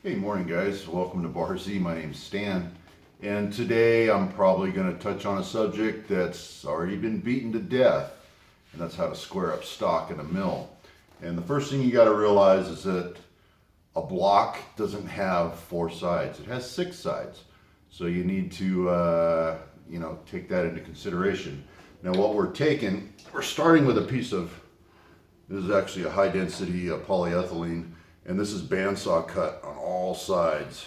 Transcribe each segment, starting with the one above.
Hey, morning guys. Welcome to Bar Z. My name's Stan. And today I'm probably going to touch on a subject that's already been beaten to death, and that's how to square up stock in a mill. And the first thing you got to realize is that a block doesn't have four sides, it has six sides. So you need to, take that into consideration. Now, what we're starting with a piece of, this is actually a high density polyethylene, and this is bandsaw cut on all sides.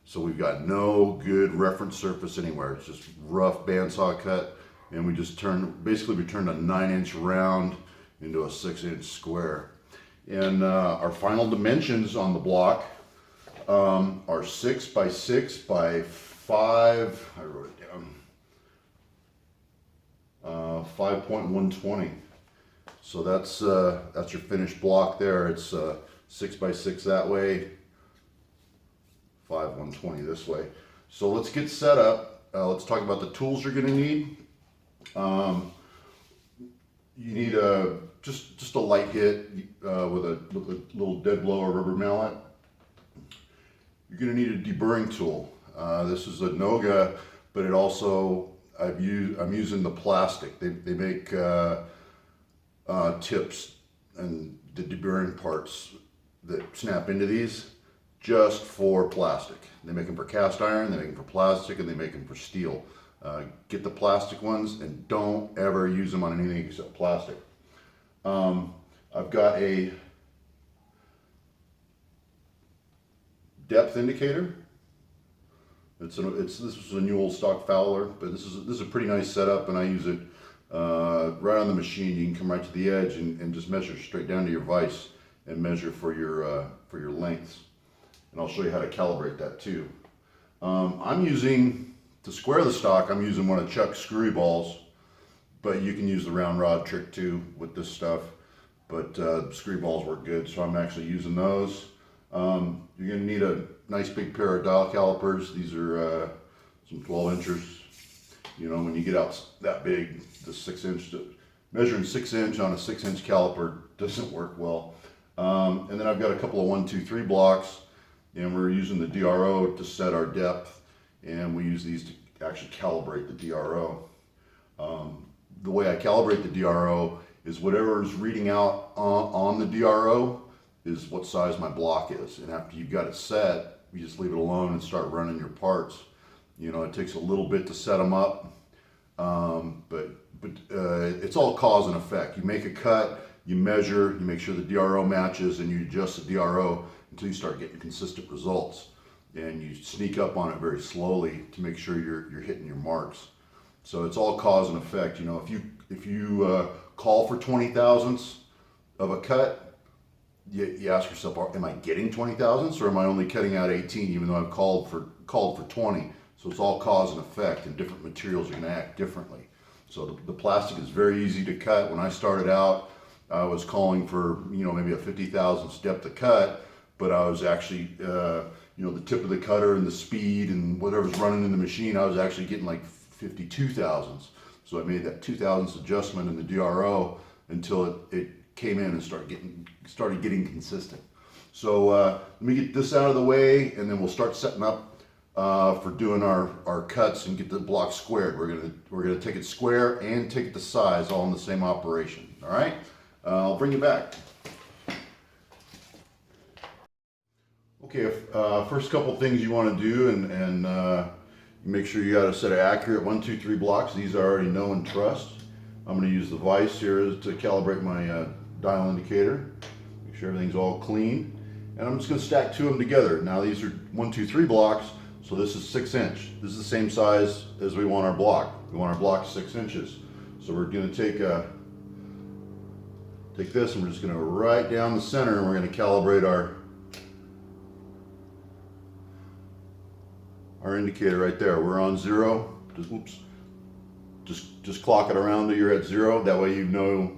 So we've got no good reference surface anywhere. It's just rough bandsaw cut, and we turned a 9-inch round into a 6-inch square. And our final dimensions on the block are 6 by 6 by 5. I wrote it down. 5.120. So that's your finished block there. It's 6 by 6 that way, 5/120 this way. So let's get set up. Let's talk about the tools you're going to need. You need just a light hit with a little dead blow or rubber mallet. You're going to need a deburring tool. This is a Noga, but it also I'm using the plastic. They make tips and the deburring parts that snap into these just for plastic. They make them for cast iron, they make them for plastic, and they make them for steel. Get the plastic ones and don't ever use them on anything except plastic. I've got a depth indicator. This is a new old stock Fowler, but this is a pretty nice setup, and I use it right on the machine. You can come right to the edge and just measure straight down to your vise and measure for your lengths. And I'll show you how to calibrate that too. To square the stock, I'm using one of Chuck's screwy balls, but you can use the round rod trick too with this stuff. But screwy balls work good, so I'm actually using those. You're gonna need a nice big pair of dial calipers. These are some 12 inchers. You know, when you get out that big, the 6-inch, measuring 6-inch on a 6-inch caliper doesn't work well. And then I've got a couple of 1, 2, 3 blocks, and we're using the DRO to set our depth, and we use these to actually calibrate the DRO. The way I calibrate the DRO is whatever is reading out on the DRO is what size my block is, and after you've got it set, you just leave it alone and start running your parts. You know, it takes a little bit to set them up, but it's all cause and effect. You make a cut, you measure, you make sure the DRO matches, and you adjust the DRO until you start getting consistent results. And you sneak up on it very slowly to make sure you're hitting your marks. So it's all cause and effect. You know, if you call for 20 thousandths of a cut, you ask yourself, am I getting 20 thousandths, or am I only cutting out 18 even though I've called for 20? So it's all cause and effect, and different materials are going to act differently. So the plastic is very easy to cut. When I started out, I was calling for, maybe a 50 thousandths depth of cut, but I was actually, the tip of the cutter and the speed and whatever's running in the machine, I was actually getting like 52 thousandths. So I made that 2 thousandths adjustment in the DRO until it came in and started getting consistent. So let me get this out of the way, and then we'll start setting up for doing our cuts and get the block squared. We're gonna take it square and take it to size all in the same operation. All right, I'll bring you back. Okay, first couple things you want to do, and make sure you got a set of accurate 1, 2, 3 blocks. These I already know and trust. I'm going to use the vise here to calibrate my dial indicator. Make sure everything's all clean, and I'm just going to stack 2 of them together. Now these are 1, 2, 3 blocks, so this is 6-inch. This is the same size as we want our block. We want our block 6 inches. So we're going to take this, and we're just going to right down the center, and we're going to calibrate our indicator right there. We're on 0. Just clock it around till you're at 0. That way you know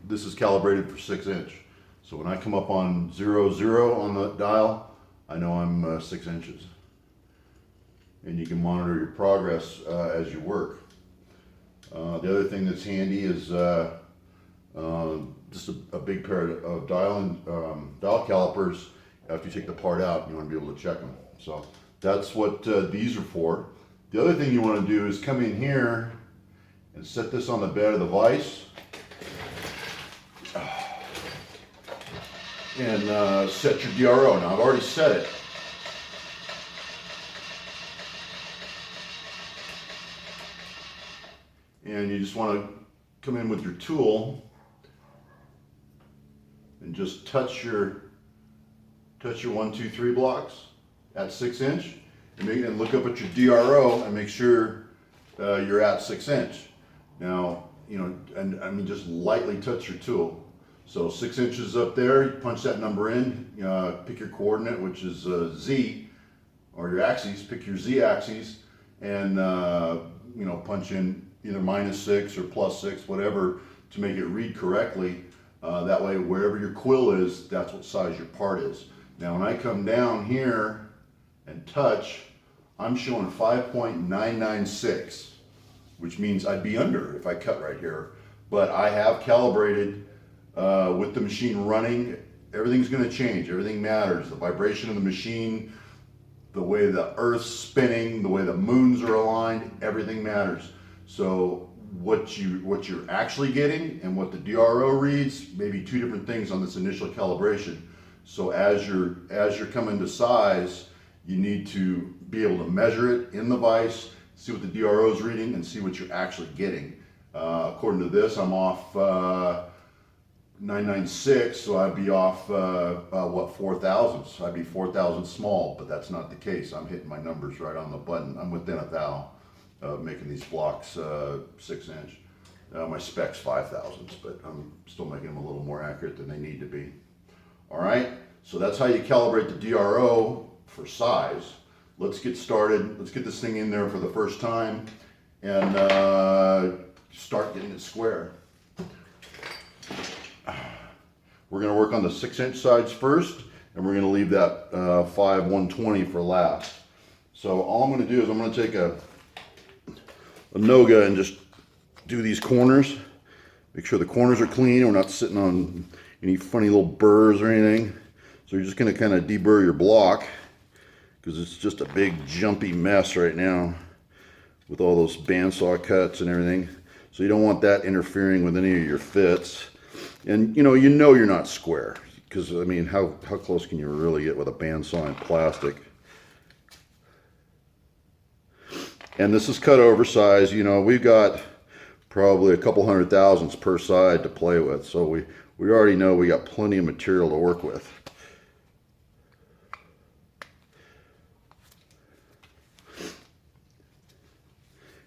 this is calibrated for 6-inch. So when I come up on 0, 0 on the dial, I know I'm 6 inches. And you can monitor your progress as you work. The other thing that's handy is just a big pair of dial calipers after you take the part out, you want to be able to check them. So that's what these are for. The other thing you want to do is come in here and set this on the bed of the vise and set your DRO. Now I've already set it. And you just want to come in with your tool and just touch your 1, 2, 3 blocks at 6 inch and look up at your DRO and make sure you're at 6 inch. Now, you know, and I mean just lightly touch your tool. So 6 inches up there, you punch that number in, pick your coordinate, which is Z, or your axes, pick your Z axes, and you know, punch in either -6 or +6, whatever, to make it read correctly. That way, wherever your quill is, that's what size your part is. Now, when I come down here and touch, I'm showing 5.996, which means I'd be under if I cut right here. But I have calibrated with the machine running. Everything's going to change. Everything matters. The vibration of the machine, the way the Earth's spinning, the way the moons are aligned, everything matters. So what you're actually getting and what the DRO reads may be two different things on this initial calibration. So as you're coming to size, you need to be able to measure it in the vise, see what the DRO is reading, and see what you're actually getting. According to this, I'm off 996, so I'd be off what, 4 thousandths. So I'd be 4 thousandths small, but that's not the case. I'm hitting my numbers right on the button. I'm within a thou of making these blocks 6 inch. My spec's 5 thousandths, but I'm still making them a little more accurate than they need to be. All right, so that's how you calibrate the DRO for size. Let's get started. Let's get this thing in there for the first time and start getting it square. We're going to work on the 6 inch sides first, and we're going to leave that 5/120 for last. So all I'm going to do is I'm going to take a Noga and just do these corners. Make sure the corners are clean. We're not sitting on any funny little burrs or anything. So you're just going to kind of deburr your block because it's just a big jumpy mess right now with all those bandsaw cuts and everything. So you don't want that interfering with any of your fits. And you know you're not square because I mean how close can you really get with a bandsaw and plastic? And this is cut over size. You know, we've got probably a couple 100 thousandths per side to play with, so we already know we got plenty of material to work with.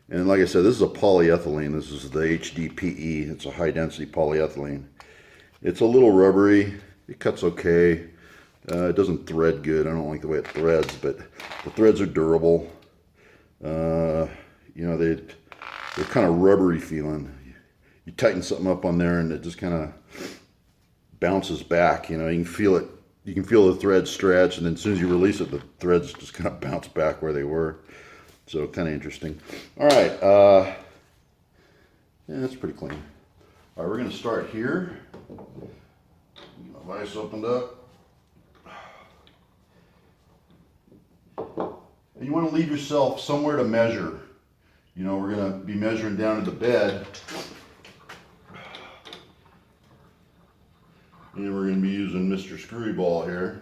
And like I said, this is a polyethylene. This is the HDPE. It's a high density polyethylene. It's a little rubbery. It cuts okay. It doesn't thread good. I don't like the way it threads, but the threads are durable. You know, they're kind of rubbery feeling. You tighten something up on there and it just kind of bounces back. You know, you can feel it. You can feel the thread stretch, and then as soon as you release it, the threads just kind of bounce back where they were. So kind of interesting. All right, yeah, that's pretty clean. All right, we're going to start here. Get my vise opened up. And you want to leave yourself somewhere to measure. You know, we're going to be measuring down to the bed. And we're going to be using Mr. Screwball here.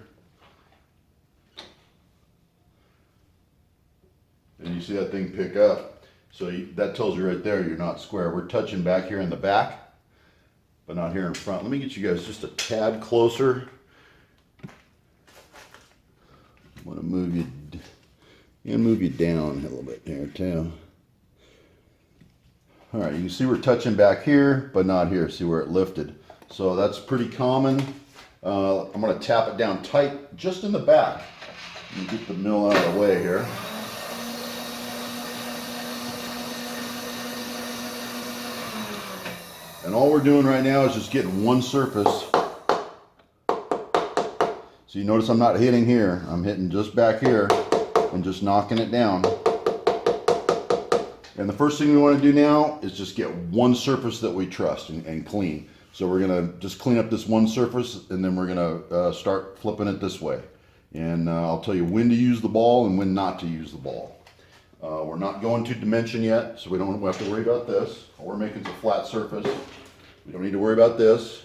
And you see that thing pick up. So that tells you right there you're not square. We're touching back here in the back, but not here in front. Let me get you guys just a tad closer. I want to move you and move you down a little bit there too. All right, you can see we're touching back here, but not here. See where it lifted. So that's pretty common. I'm going to tap it down tight just in the back. Let me get the mill out of the way here. And all we're doing right now is just getting one surface. So you notice I'm not hitting here. I'm hitting just back here and just knocking it down. And the first thing we want to do now is just get one surface that we trust and clean. So we're gonna just clean up this one surface, and then we're gonna start flipping it this way. And I'll tell you when to use the ball and when not to use the ball. We're not going to dimension yet, so we don't have to worry about this. All we're making is a flat surface. We don't need to worry about this.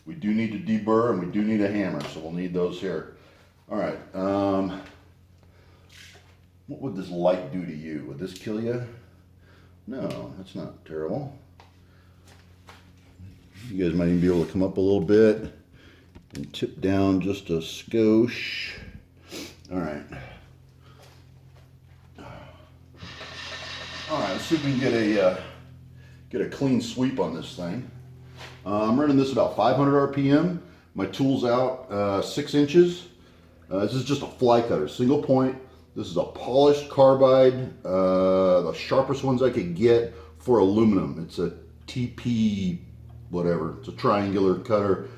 We do need to deburr, and we do need a hammer, so we'll need those here. All right. What would this light do to you? Would this kill you? No, that's not terrible. You guys might even be able to come up a little bit and tip down just a skosh. All right. All right, let's see if we can get a clean sweep on this thing. I'm running this about 500 RPM. My tool's out 6 inches. This is just a fly cutter, single point. This is a polished carbide, the sharpest ones I could get for aluminum. It's a TP whatever. It's a triangular cutter,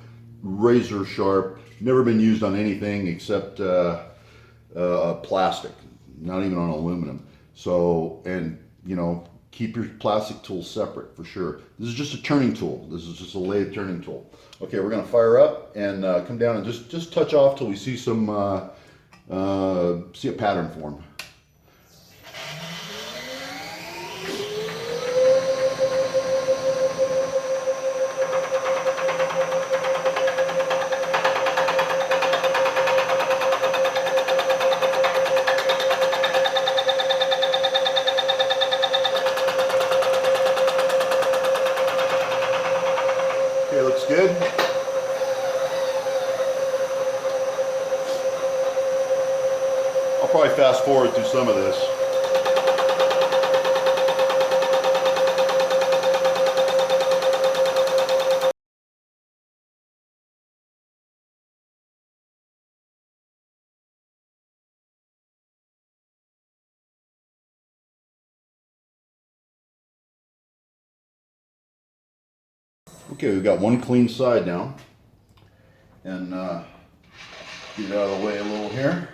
razor sharp. Never been used on anything except plastic, not even on aluminum. So, and you know, keep your plastic tools separate for sure. This is just a turning tool. This is just a lathe turning tool. Okay, we're gonna fire up and come down and just touch off till we see some see a pattern form. Okay, looks good. I'll probably fast forward through some of this. Okay, we've got one clean side now. And get it out of the way a little here.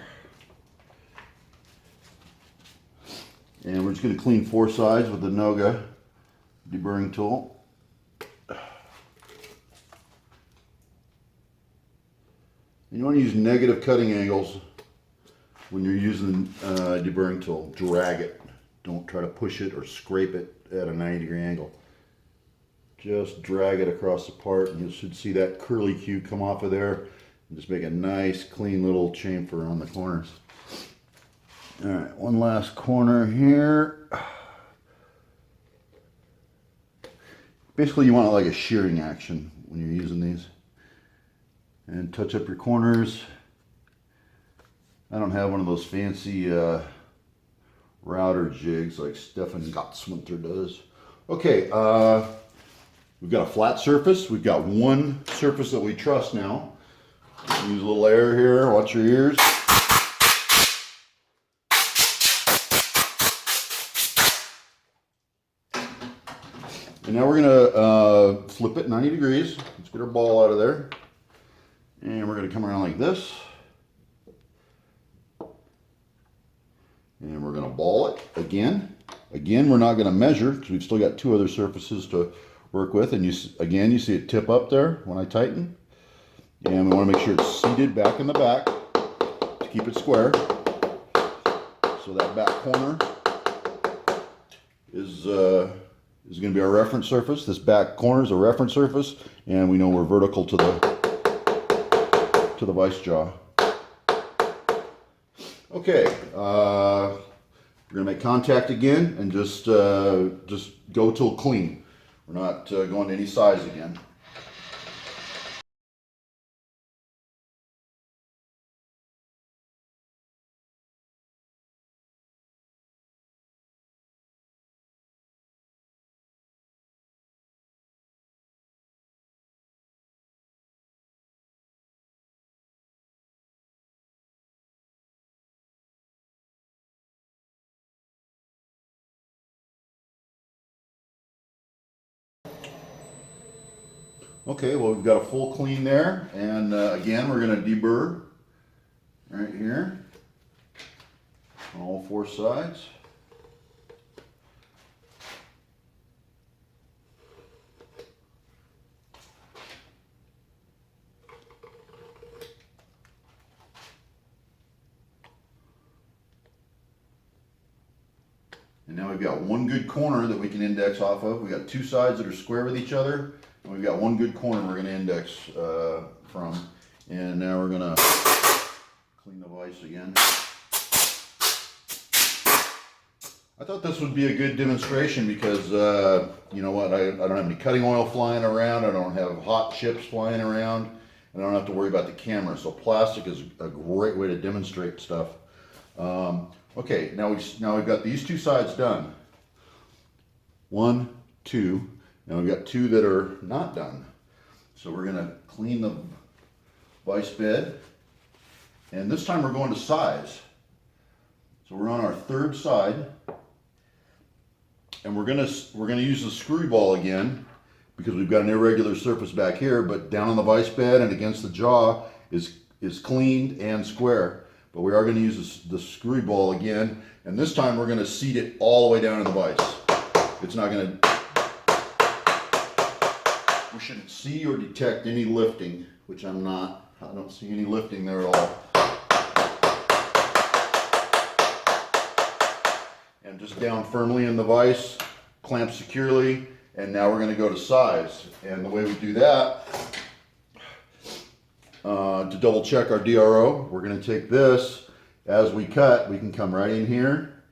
And we're just going to clean 4 sides with the Noga deburring tool. And you want to use negative cutting angles when you're using the deburring tool. Drag it. Don't try to push it or scrape it at a 90-degree angle. Just drag it across the part, and you should see that curly cue come off of there. And just make a nice, clean little chamfer on the corners. All right, one last corner here. Basically, you want it like a shearing action when you're using these. And touch up your corners. I don't have one of those fancy router jigs like Stefan Gottswinter does. Okay, we've got a flat surface. We've got one surface that we trust now. Use a little air here. Watch your ears. And now we're going to flip it 90 degrees. Let's get our ball out of there. And we're going to come around like this. And we're going to ball it again. Again, we're not going to measure because we've still got 2 other surfaces to work with. And you again, you see it tip up there when I tighten. And we want to make sure it's seated back in the back to keep it square. So that back corner is going to be our reference surface. This back corner is a reference surface, and we know we're vertical to the vice jaw. Okay, we're going to make contact again and just go till clean. We're not going to any size again. Okay, well, we've got a full clean there, and again, we're going to deburr right here on all 4 sides. And now we've got one good corner that we can index off of. We got two sides that are square with each other, and we've got one good corner we're going to index from. And now we're going to clean the vise again. I thought this would be a good demonstration because, you know what, I don't have any cutting oil flying around, I don't have hot chips flying around, and I don't have to worry about the camera. So plastic is a great way to demonstrate stuff. Okay, now we've got these two sides done. 1, 2, and we've got 2 that are not done. So we're going to clean the vise bed, and this time we're going to size. So we're on our third side, and we're gonna use the screw ball again because we've got an irregular surface back here, but down on the vise bed and against the jaw is cleaned and square. But we are going to use the screw ball again, and this time we're going to seat it all the way down in the vise. It's not going to. We shouldn't see or detect any lifting, which I'm not. I don't see any lifting there at all. And just down firmly in the vise, clamp securely, and now we're going to go to size. And the way we do that, to double check our DRO, we're going to take this, as we cut, we can come right in here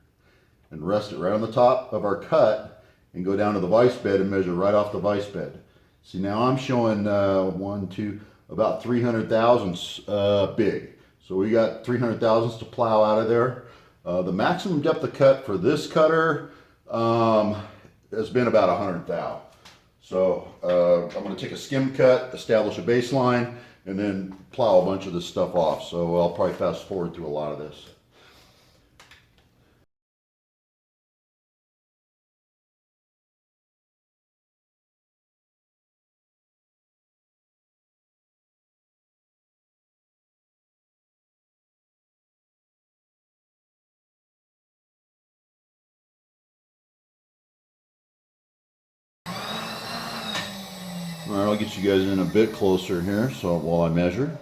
and rest it right on the top of our cut and go down to the vise bed and measure right off the vise bed. See, now I'm showing 1, 2, about 300 thousandths big. So we got 300 thousandths to plow out of there. The maximum depth of cut for this cutter has been about 100 thou. So I'm going to take a skim cut, establish a baseline, and then plow a bunch of this stuff off. So I'll probably fast forward through a lot of this. All right, I'll get you guys in a bit closer here, so while I measure,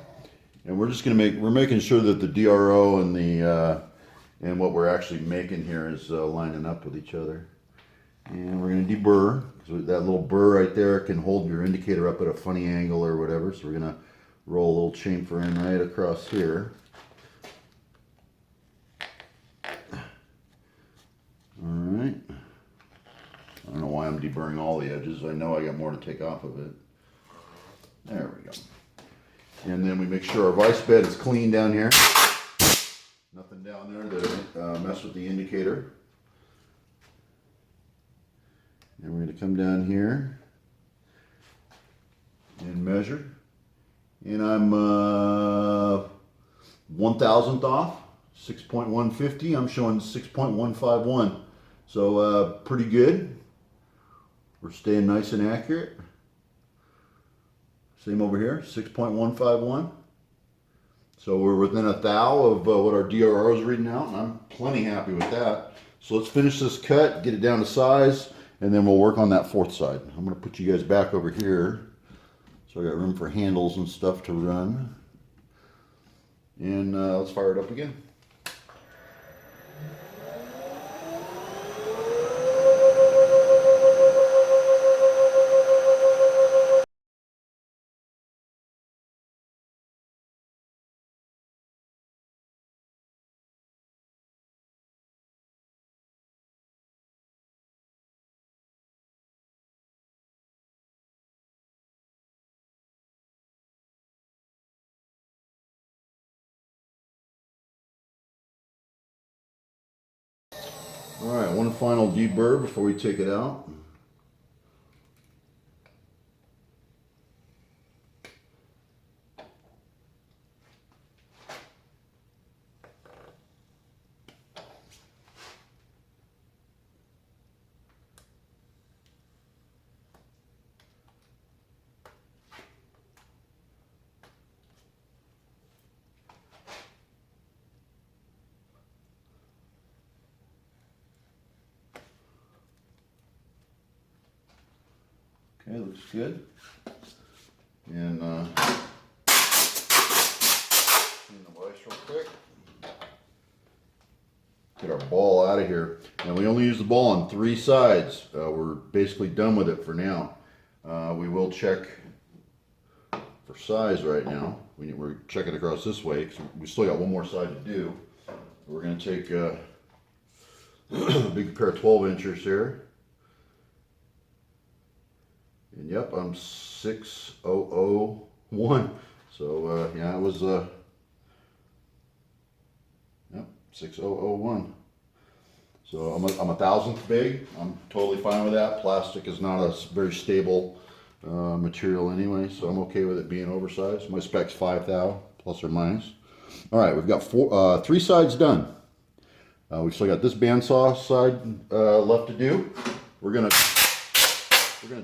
and we're just going to we're making sure that the DRO and the and what we're actually making here is lining up with each other. And we're going to deburr, because that little burr right there can hold your indicator up at a funny angle or whatever. So we're going to roll a little chamfer in right across here. All right. I don't know why I'm deburring all the edges. I know I got more to take off of it. There we go. And then we make sure our vise bed is clean down here. Nothing down there to mess with the indicator. And we're going to come down here and measure. And I'm 1,000th off, 6.150. I'm showing 6.151. So pretty good. We're staying nice and accurate. Same over here, 6.151. So we're within a thou of what our DRO is reading out, and I'm plenty happy with that. So let's finish this cut, get it down to size, and then we'll work on that fourth side. I'm going to put you guys back over here. So I got room for handles and stuff to run. And let's fire it up again. All right, one final deburr before we take it out. Okay, looks good. And clean the vise real quick. Okay, get our ball out of here. And we only use the ball on 3 sides. We're basically done with it for now. We will check for size right now. We're checking across this way because we still got one more side to do. We're going to take a big pair of 12 inchers here. And yep, I'm 6001. So yeah, it was yep, 6001. So I'm a thousandth big. I'm totally fine with that. Plastic is not a very stable material anyway, so I'm okay with it being oversized. My spec's 5 thou plus or minus. All right, we've got 3 sides done. We've still got this bandsaw side left to do. We're gonna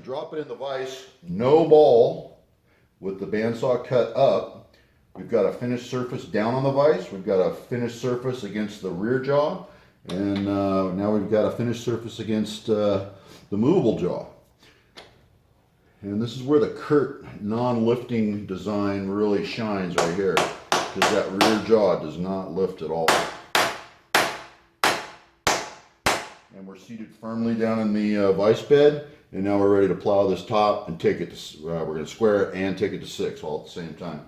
drop it in the vise, no ball, with the bandsaw cut up. We've got a finished surface down on the vise. We've got a finished surface against the rear jaw, and now we've got a finished surface against the movable jaw. And this is where the Kurt non-lifting design really shines right here, because that rear jaw does not lift at all. And we're seated firmly down in the vise bed, and now we're ready to plow this top and take it to, we're going to square it and take it to 6 all at the same time.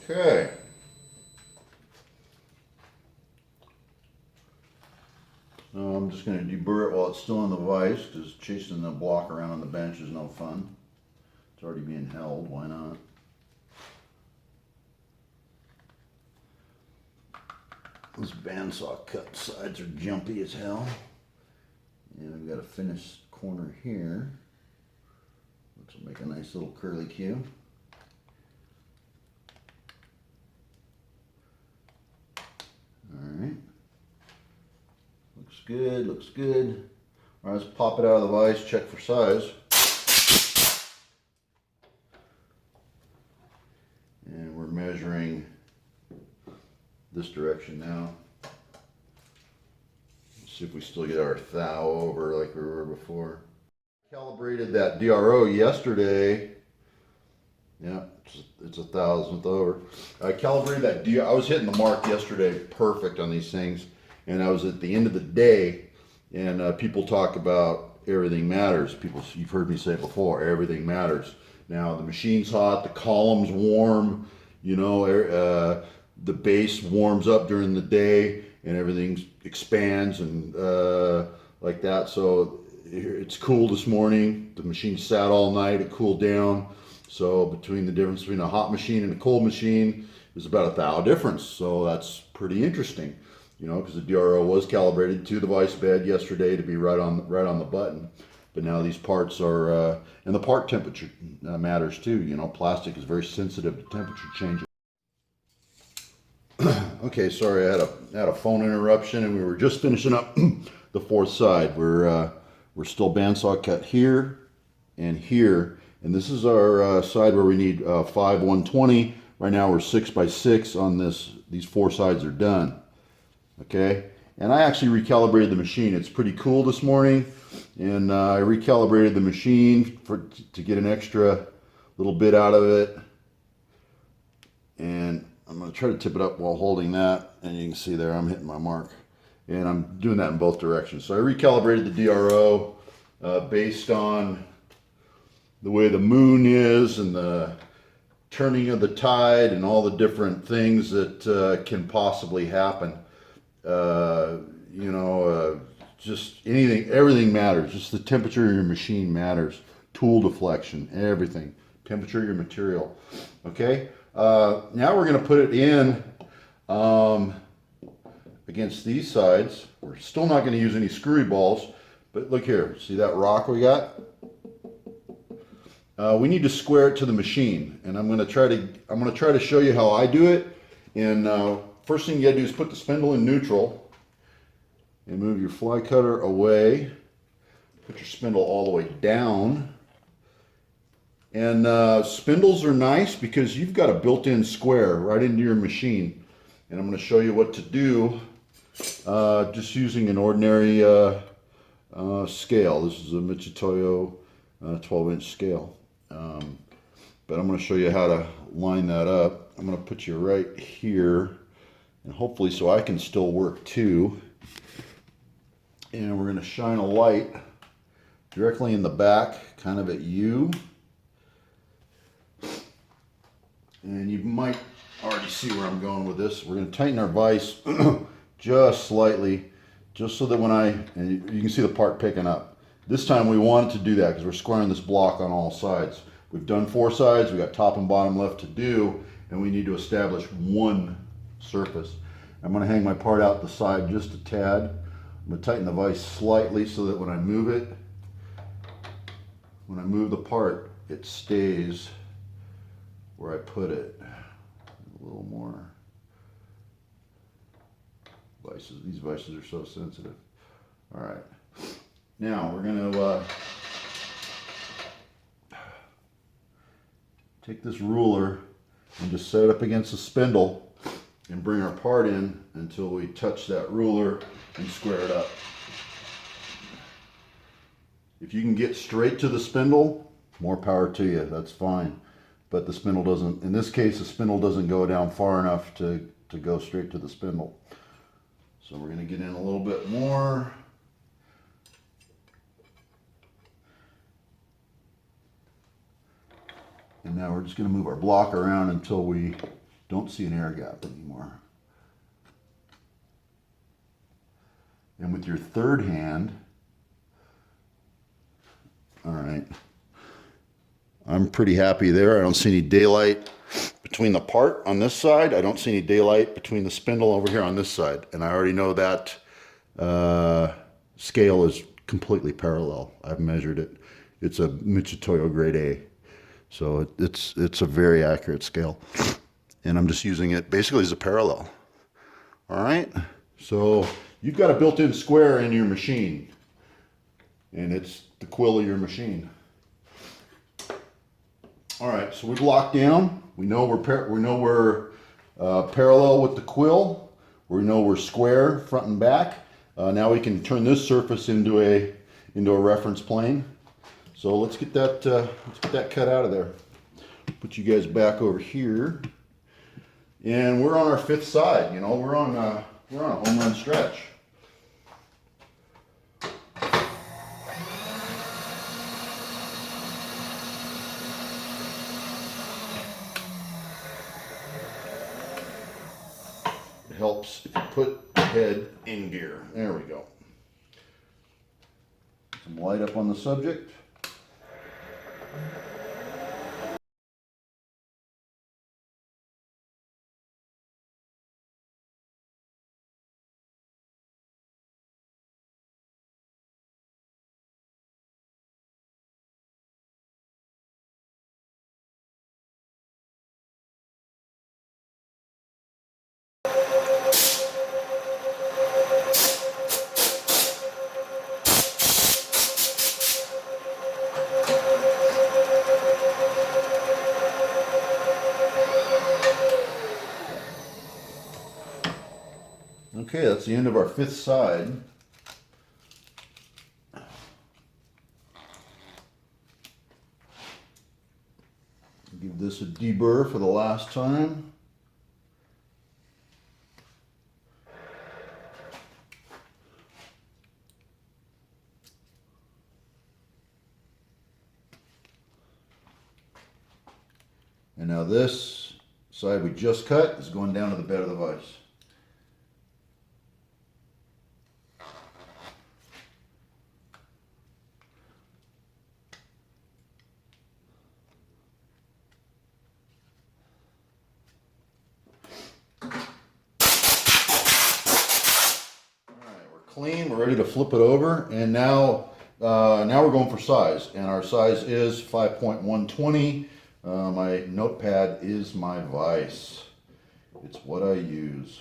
Okay. I'm just going to deburr it while it's still in the vise, because chasing the block around on the bench is no fun. It's already being held, why not? This bandsaw cut sides are jumpy as hell. And I've got a finished corner here, which will make a nice little curly Q. Alright. Looks good, looks good. Alright, let's pop it out of the vise, check for size. And we're measuring this direction now. Let's see if we still get our thou over like we were before. Calibrated that DRO yesterday. Yeah, it's a thousandth over. I calibrated that I was hitting the mark yesterday perfect on these things, and I was at the end of the day, and people talk about everything matters. You've heard me say it before, everything matters. Now the machine's hot, the column's warm, you know, the base warms up during the day, and everything expands and like that. So it's cool this morning. The machine sat all night, it cooled down. So between the difference between a hot machine and a cold machine is about a thou difference. So that's pretty interesting, you know, because the DRO was calibrated to the vise bed yesterday to be right on the button. But now these parts are, and the part temperature matters too. You know, plastic is very sensitive to temperature changes. Okay, sorry, I had a phone interruption, and we were just finishing up the 4th side. We're still bandsaw cut here and here. And this is our side where we need 5/120. Right now we're 6x6 on this. These 4 sides are done. Okay, and I actually recalibrated the machine. It's pretty cool this morning, and I recalibrated the machine to get an extra little bit out of it. And I'm going to try to tip it up while holding that, and you can see there I'm hitting my mark. And I'm doing that in both directions. So I recalibrated the DRO based on the way the moon is and the turning of the tide and all the different things that can possibly happen. You know, just everything matters. Just the temperature of your machine matters. tool deflection, everything, temperature of your material. Okay, now we're going to put it in against these sides. We're still not going to use any screwy balls, but look here, see that rock we got? We need to square it to the machine, and I'm going to try to show you how I do it. And first thing you got to do is put the spindle in neutral and move your fly cutter away. Put your spindle all the way down. And spindles are nice because you've got a built-in square right into your machine. And I'm going to show you what to do just using an ordinary scale. This is a Mitutoyo 12-inch scale. But I'm going to show you how to line that up. I'm going to put you right here, and hopefully so I can still work too. And we're going to shine a light directly in the back, kind of at you. And you might already see where I'm going with this. We're going to tighten our vise just slightly, just so that and you can see the part picking up. This time we wanted to do that because we're squaring this block on all sides. We've done 4 sides, we've got top and bottom left to do, and we need to establish one surface. I'm going to hang my part out the side just a tad. I'm going to tighten the vise slightly so that when I move the part, it stays where I put it. A little more. These vices are so sensitive. All right. Now we're going to take this ruler and just set it up against the spindle and bring our part in until we touch that ruler and square it up. If you can get straight to the spindle, more power to you, that's fine. But the spindle doesn't, in this case, the spindle doesn't go down far enough to go straight to the spindle. So we're going to get in a little bit more. And now we're just going to move our block around until we don't see an air gap anymore. And with your third hand, all right, I'm pretty happy there. I don't see any daylight between the part on this side. I don't see any daylight between the spindle over here on this side. And I already know that scale is completely parallel. I've measured it. It's a Mitutoyo grade A. So it's a very accurate scale. And I'm just using it basically as a parallel. All right. So you've got a built-in square in your machine. And it's the quill of your machine. All right, so we've locked down. We know we're parallel with the quill. We know we're square front and back. Now we can turn this surface into a reference plane. So let's get that cut out of there. Put you guys back over here, and we're on our 5th side. You know, we're on a home run stretch. Helps if you put the head in gear. There we go. Some light up on the subject. Okay, that's the end of our 5th side. Give this a deburr for the last time. And now this side we just cut is going down to the bed of the vise. clean. We're ready to flip it over, and now we're going for size, and our size is 5.120. My notepad is my vise. It's what I use.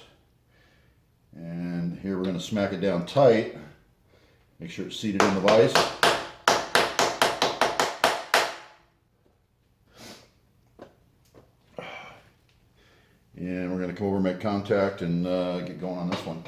And here we're going to smack it down tight. Make sure it's seated in the vise. And we're going to come over and make contact and get going on this one.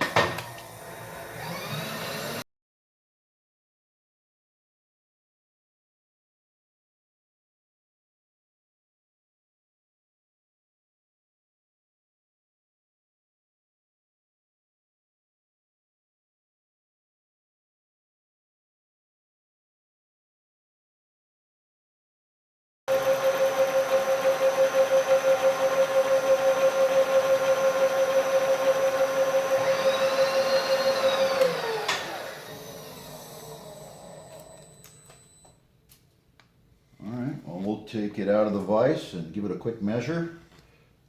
We'll take it out of the vise and give it a quick measure,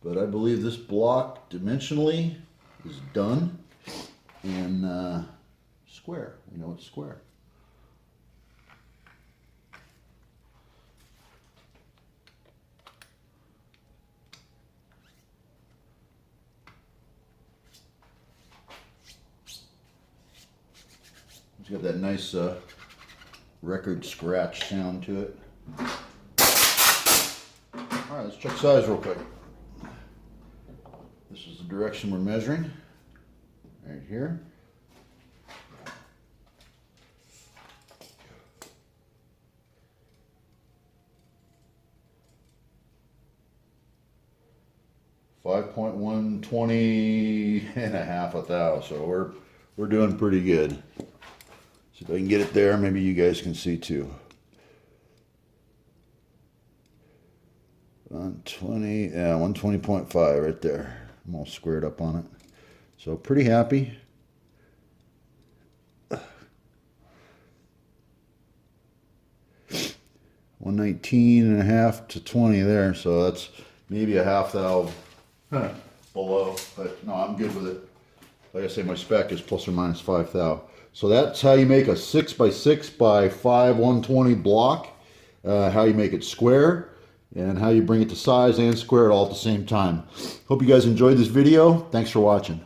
but I believe this block dimensionally is done and square. We know it's square. It's got that nice record scratch sound to it. Alright, let's check size real quick. This is the direction we're measuring. Right here. $5.120 and a half a thou, so we're doing pretty good. See if I can get it there. Maybe you guys can see too. 120, yeah, 120.5 right there. I'm all squared up on it. So pretty happy. 119 and a half to 20 there. So that's maybe a half thou below, but no, I'm good with it. Like I say, my spec is plus or minus 5 thou. So that's how you make a 6x6 by 5 120 block. How you make it square, and how you bring it to size and square it all at the same time. Hope you guys enjoyed this video. Thanks for watching.